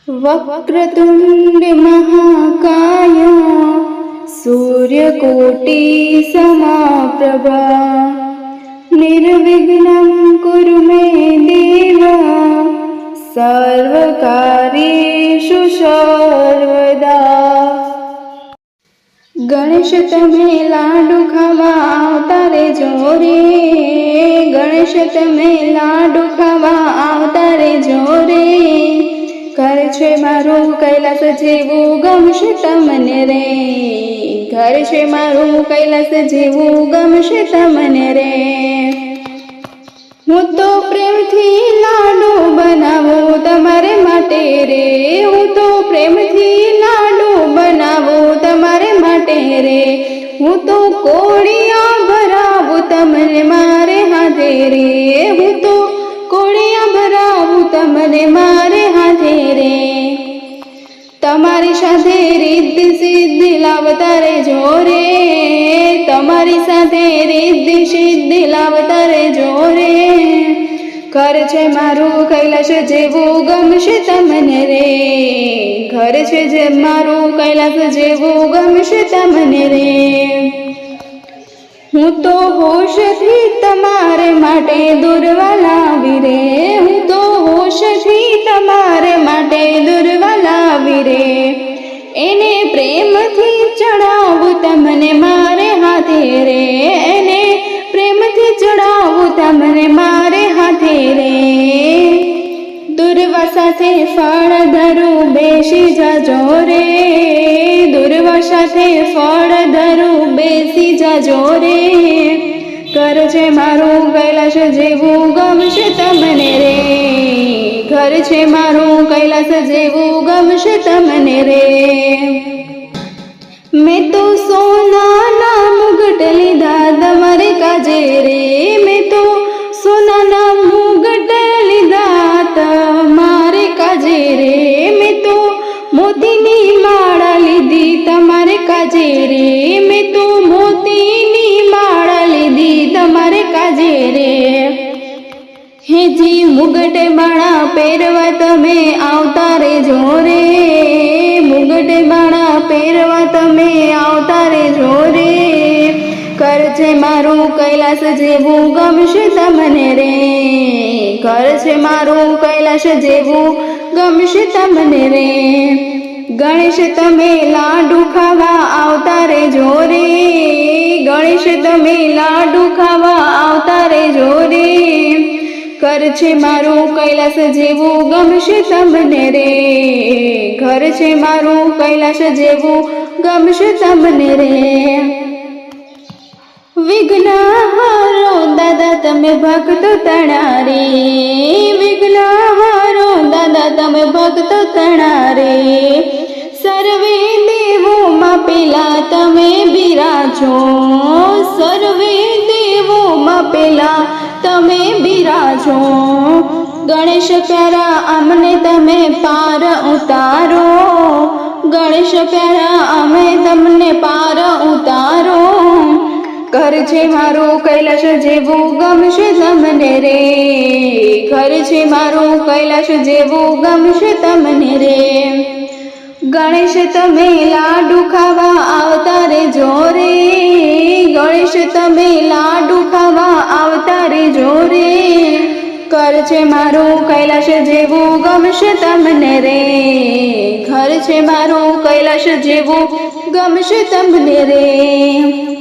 वक्रतुंड महाकाय सूर्यकोटि समप्रभा निर्विघ्नं कुरु मे देव सर्वकार्येषु सर्वदा। गणेश तमे लाडू खावा आवता रेजो रे, गणेश तमे लाडू खावा आवता रेजो रे। घर छे मारू कैलास जेवू गमशे तमने रे, घर छे मारू कैलास जेवू गमशे तमने रे। हूँ तो प्रेम थी लाडू बनावू तमारे माटे रे, हूँ तो प्रेम थी लाडू बनावू तमारे माटे रे। हूँ तो कोड़िया भरावू तमने मारे हाथे रे, हूँ तो कोड़िया भरावू तमने मारे हाथे रे। तमारी साथे रिद्ध सिद्धि लावता रेजो रे, तमारी साथे रिद्ध सिद्धि लावता रेजो रे। घर छे मारू कैलाश जेवू गमशे तमने रे, घर छे जे मारू कैलाश जेवू गमशे तमने रे। हूँ तो होश थी तमारे माटे दुर्वा लावी रे, हूँ तो होश थी तमारे माटे दुर्वा लावी रे। एने प्रेम थी चढ़ावू तमने मारे हाथे रे, एने प्रेम थी चढ़ावू तमने मारे हाथे रे। दुर्वा साथे फळ धरू बेसी जाजो रे, दुर्वा साथे फळ धरू बेसी जाजो रे। घर छे मारू कैलाश जेवू गमशे तमने रे, घर छे मारू कैलाश जेवू गमशे तमने रे। मैं तो सोना ना मुगट लीधा तमारे काजे रे, मैं तो सोना ना मुगट लीधा तमारे काजे रे। मैं तो मोतीनी माळा लीधी तमारे काजे रे, मैं तो मोतीनी माळा लीधी तमारे काजे रे। हेजी मुगटे माळा पेरवा तमे आवता रेजो रे, मुगटे माळा पेरवा तमे आवता रेजो रे। घर छे मारू कैलाश जेवू गमशे तमने रे, घर छे मारू कैलाश जेवू गमशे तमने रे। गणेश तमे लाडू खावा आवता रेजो रे, गणेश तमे लाडू खावा आवता रेजो रे। घर छे मारू कैलाश जेवू गमशे तमने रे, घर छे मारू कैलाश जेवू गमशे तमने रे। विघ्नहारो दादा तमे भक्त तणारे, विघ्नहारो दादा तमे भक्त तणारे। सर्वे देवो मां पेला तमे बिराजो, सर्वे देवो मां पेला तमे बिराजो। गणेश प्यारा अमने तमे पार उतारो, गणेश प्यारा अमे तमने पार उतारो। घर छे मारू कैलाश जेवू गमशे तमने रे, घर छे मारू कैलाश जेवू गमशे तमने रे। गणेश तमे लाडू खावा आवता रेजो रे, गणेश तमे लाडू खावा आवता रेजो रे। घर छे मारू कैलाश जेवू गमशे तमने रे, घर छे मारू कैलाश जेवू गमशे तमने रे।